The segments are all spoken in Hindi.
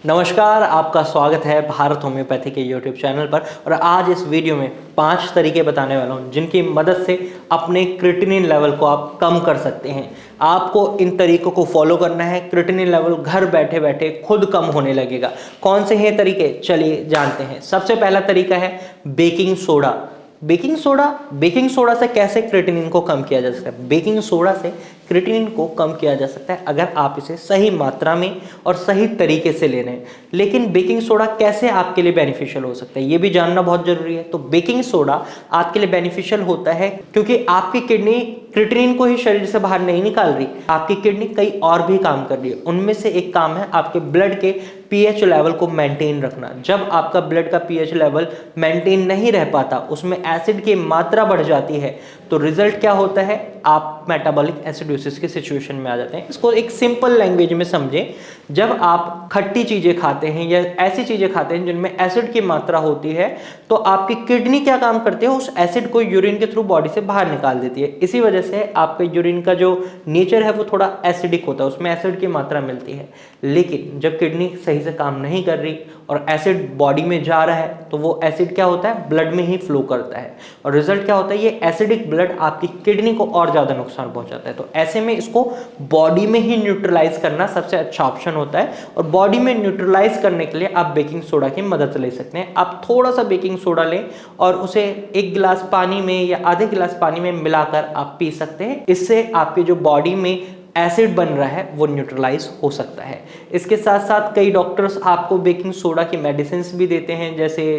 नमस्कार, आपका स्वागत है भारत होम्योपैथी के यूट्यूब चैनल पर। और आज इस वीडियो में 5 तरीके बताने वाला हूं जिनकी मदद से अपने क्रिएटिनिन लेवल को आप कम कर सकते हैं। आपको इन तरीकों को फॉलो करना है, क्रिएटिनिन लेवल घर बैठे बैठे खुद कम होने लगेगा। कौन से हैं तरीके, चलिए जानते हैं। सबसे पहला तरीका है बेकिंग सोडा। बेकिंग सोडा से कैसे क्रिएटिनिन को कम किया जा सकता है? बेकिंग सोडा से क्रिएटिनिन को कम किया जा सकता है अगर आप इसे सही मात्रा में और सही तरीके से ले रहे हैं। लेकिन बेकिंग सोडा कैसे आपके लिए बेनिफिशियल हो सकता है, ये भी जानना बहुत जरूरी है। तो बेकिंग सोडा आपके लिए बेनिफिशियल होता है क्योंकि आपकी किडनी क्रिएटिनिन को ही शरीर से बाहर नहीं निकाल रही, आपकी किडनी कई और भी काम कर रही है। उनमें से एक काम है आपके ब्लड के पीएच लेवल को मेंटेन रखना। जब आपका ब्लड का पीएच लेवल मेंटेन नहीं रह पाता, उसमें एसिड की मात्रा बढ़ जाती है, तो रिजल्ट क्या होता है? आप मेटाबॉलिक एसिडोसिस की सिचुएशन में आ जाते हैं। इसको एक सिंपल लैंग्वेज में समझें, जब आप खट्टी चीजें खाते हैं या ऐसी चीजें खाते हैं जिनमें एसिड की मात्रा होती है, तो आपकी किडनी क्या काम करती है? उस एसिड को यूरिन के थ्रू बॉडी से बाहर निकाल देती है। इसी वजह से आपके यूरिन का जो नेचर है वो थोड़ा एसिडिक होता है, उसमें एसिड की मात्रा मिलती है। लेकिन जब किडनी सही से काम नहीं कर रही और एसिड बॉडी में जा रहा है, तो वो एसिड क्या होता है? ब्लड में ही फ्लो करता है। और रिजल्ट क्या होता है? ये एसिडिक ब्लड आपकी किडनी को और ज्यादा नुकसान पहुंचाता है। तो ऐसे में इसको बॉडी में ही न्यूट्रलाइज करना सबसे अच्छा ऑप्शन होता है। और बॉडी में न्यूट्रलाइज करने के लिए आप बेकिंग सोडा की मदद ले सकते हैं। आप थोड़ा सा बेकिंग सोडा लें और उसे 1 गिलास पानी में या आधे गिलास पानी में मिलाकर आप पी सकते हैं। इससे आपके जो बॉडी में एसिड बन रहा है वो न्यूट्रलाइज हो सकता है। इसके साथ साथ कई डॉक्टर्स आपको बेकिंग सोडा की मेडिसिन भी देते हैं,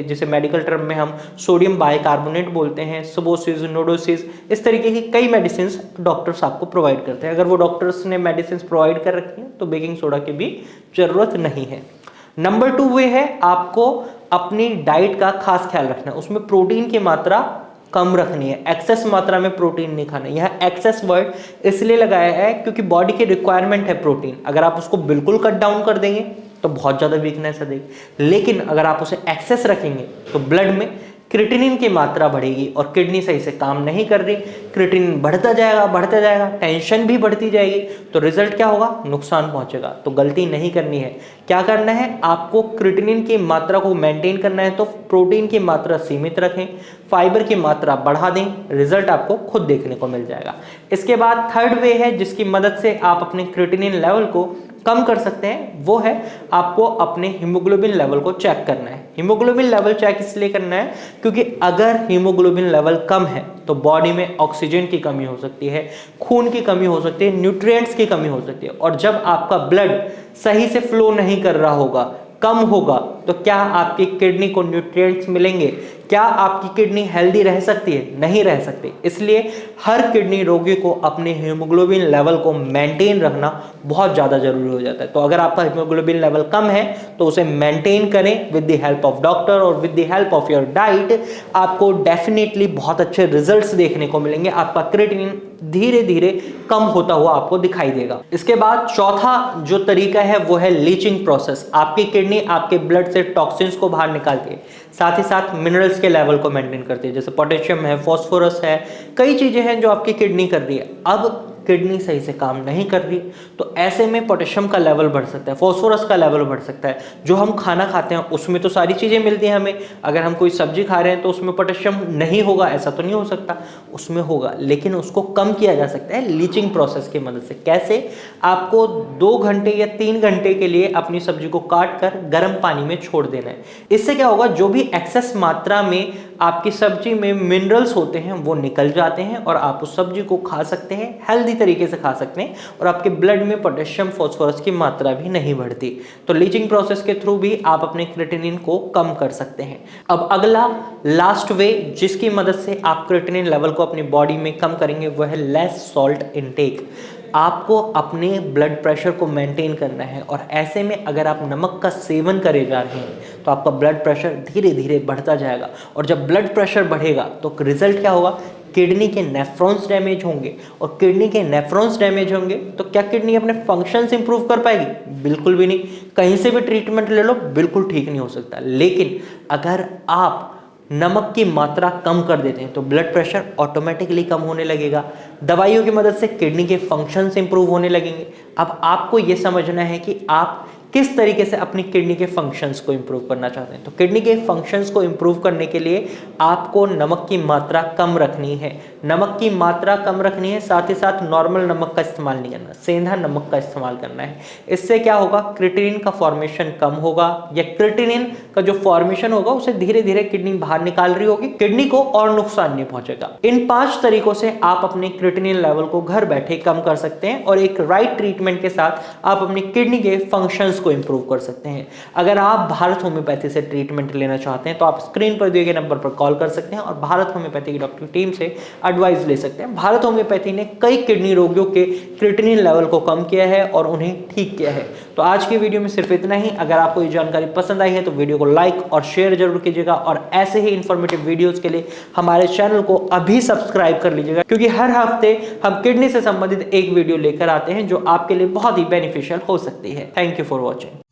जिसे मेडिकल टर्म में हम सोडियम बाइकार्बोनेट बोलते हैं, सबोसिस, नोडोसिस, इस तरीके की कई मेडिसिन डॉक्टर्स आपको प्रोवाइड करते हैं। अगर वो डॉक्टर्स ने मेडिसिन प्रोवाइड कर रखी हैं तो बेकिंग सोडा की भी जरूरत नहीं है। नंबर 2 वे है आपको अपनी डाइट का खास ख्याल रखना है। उसमें प्रोटीन की मात्रा कम रखनी है, एक्सेस मात्रा में प्रोटीन नहीं खाना। यह एक्सेस वर्ड इसलिए लगाया है क्योंकि बॉडी की रिक्वायरमेंट है प्रोटीन। अगर आप उसको बिल्कुल कट डाउन कर देंगे तो बहुत ज्यादा वीकनेस है देगी, लेकिन अगर आप उसे एक्सेस रखेंगे तो ब्लड में क्रिएटिनिन की मात्रा बढ़ेगी और किडनी सही से काम नहीं कर रही, क्रिएटिनिन बढ़ता जाएगा, टेंशन भी बढ़ती जाएगी, तो रिजल्ट क्या होगा? नुकसान पहुंचेगा। तो गलती नहीं करनी है। क्या करना है? आपको क्रिएटिनिन की मात्रा को मेंटेन करना है, तो प्रोटीन की मात्रा सीमित रखें, फाइबर की मात्रा बढ़ा दें, रिजल्ट आपको खुद देखने को मिल जाएगा। इसके बाद थर्ड वे है जिसकी मदद से आप अपने क्रिएटिनिन लेवल को कम कर सकते हैं, वो है आपको अपने हीमोग्लोबिन लेवल को चेक करना है। हीमोग्लोबिन लेवल चेक इसलिए करना है क्योंकि अगर हीमोग्लोबिन लेवल कम है तो बॉडी में ऑक्सीजन की कमी हो सकती है, खून की कमी हो सकती है, न्यूट्रिएंट्स की कमी हो सकती है। और जब आपका ब्लड सही से फ्लो नहीं कर रहा होगा, कम होगा, तो क्या आपकी किडनी को न्यूट्रिएंट्स मिलेंगे? क्या आपकी किडनी हेल्दी रह सकती है? नहीं रह सकती। इसलिए हर किडनी रोगी को अपने हीमोग्लोबिन लेवल को मेंटेन रखना बहुत ज़्यादा जरूरी हो जाता है। तो अगर आपका हीमोग्लोबिन लेवल कम है तो उसे मेंटेन करें with the help of doctor और with the help of your diet. आपको डेफिनेटली बहुत अच्छे रिजल्ट्स देखने को मिलेंगे। आपका क्रिएटिनिन धीरे धीरे कम होता हुआ आपको दिखाई देगा। इसके बाद चौथा जो तरीका है वो है लीचिंग प्रोसेस। आपकी किडनी आपके ब्लड से टॉक्सिन्स को बाहर निकालती है, साथ ही साथ मिनरल्स के लेवल को मेंटेन करती है, जैसे पोटेशियम है, फास्फोरस है, कई चीजें हैं जो आपकी किडनी कर रही है। अब किडनी सही से काम नहीं कर रही तो ऐसे में पोटेशियम का लेवल बढ़ सकता है, फास्फोरस का लेवल बढ़ सकता है। जो हम खाना खाते हैं उसमें तो सारी चीजें मिलती हैं हमें। अगर हम कोई सब्जी खा रहे हैं तो उसमें पोटेशियम नहीं होगा ऐसा तो नहीं हो सकता, उसमें होगा, लेकिन उसको कम किया जा सकता है लीचिंग प्रोसेस की मदद से। कैसे? आपको 2 घंटे या 3 घंटे के लिए अपनी सब्जी को काट कर गर्म पानी में छोड़ देना है। इससे क्या होगा? जो भी एक्सेस मात्रा में आपकी सब्जी में मिनरल्स होते हैं वो निकल जाते हैं और आप उस सब्जी को खा सकते हैं, हेल्दी तरीके से खा सकते हैं, और आपके ब्लड में पोटेशियम फास्फोरस की मात्रा भी नहीं बढ़ती। तो लीचिंग प्रोसेस के थ्रू भी आप अपने क्रिएटिनिन को कम कर सकते हैं। अब अगला लास्ट वे जिसकी मदद से आप क्रिएटिनिन लेवल को अपनी बॉडी में कम करेंगे वो है लेस सॉल्ट इनटेक। आपको अपने ब्लड प्रेशर को मेंटेन करना है और ऐसे में अगर आप नमक का सेवन करे जा रहे हैं तो आपका ब्लड प्रेशर धीरे धीरे बढ़ता जाएगा। और जब ब्लड प्रेशर बढ़ेगा तो रिजल्ट क्या होगा? किडनी के नेफ्रॉन्स डैमेज होंगे, और किडनी के नेफ्रॉन्स डैमेज होंगे तो क्या किडनी अपने फंक्शंस इंप्रूव कर पाएगी? बिल्कुल भी नहीं। कहीं से भी ट्रीटमेंट ले लो, बिल्कुल ठीक नहीं हो सकता। लेकिन अगर आप नमक की मात्रा कम कर देते हैं तो ब्लड प्रेशर ऑटोमेटिकली कम होने लगेगा, दवाइयों की मदद से किडनी के फंक्शंस इंप्रूव होने लगेंगे। अब आपको यह समझना है कि आप किस तरीके से अपनी किडनी के फंक्शंस को इंप्रूव करना चाहते हैं। तो किडनी के फंक्शंस को इंप्रूव करने के लिए आपको नमक की मात्रा कम रखनी है। नमक की मात्रा कम रखनी है, साथ ही साथ नॉर्मल नमक का इस्तेमाल नहीं करना, सेंधा नमक का इस्तेमाल करना है। इससे क्या होगा, क्रिएटिनिन का फॉर्मेशन कम होगा, या क्रिएटिनिन का जो फॉर्मेशन होगा उसे धीरे धीरे किडनी बाहर निकाल रही होगी, किडनी को और नुकसान नहीं पहुंचेगा। इन 5 तरीकों से आप अपने क्रिएटिनिन लेवल को घर बैठे कम कर सकते हैं और एक राइट ट्रीटमेंट के साथ आप अपनी किडनी के फंक्शंस को इंप्रूव कर सकते हैं। अगर आप भारत होम्योपैथी से ट्रीटमेंट लेना चाहते हैं तो आप स्क्रीन पर दिए गए नंबर पर कॉल कर सकते हैं और भारत होम्योपैथी की डॉक्टर टीम से एडवाइस ले सकते हैं। भारत होम्योपैथी ने कई किडनी रोगियों के क्रिएटिनिन लेवल को कम किया है और उन्हें ठीक किया है। तो आज की वीडियो में सिर्फ इतना ही। अगर आपको ये जानकारी पसंद आई है तो वीडियो को लाइक और शेयर जरूर कीजिएगा और ऐसे ही इंफॉर्मेटिव वीडियोस के लिए हमारे चैनल को अभी सब्सक्राइब कर लीजिएगा, क्योंकि हर हफ्ते हम किडनी से संबंधित एक वीडियो लेकर आते हैं जो आपके लिए बहुत ही बेनिफिशियल हो सकती है। Thank you for watching.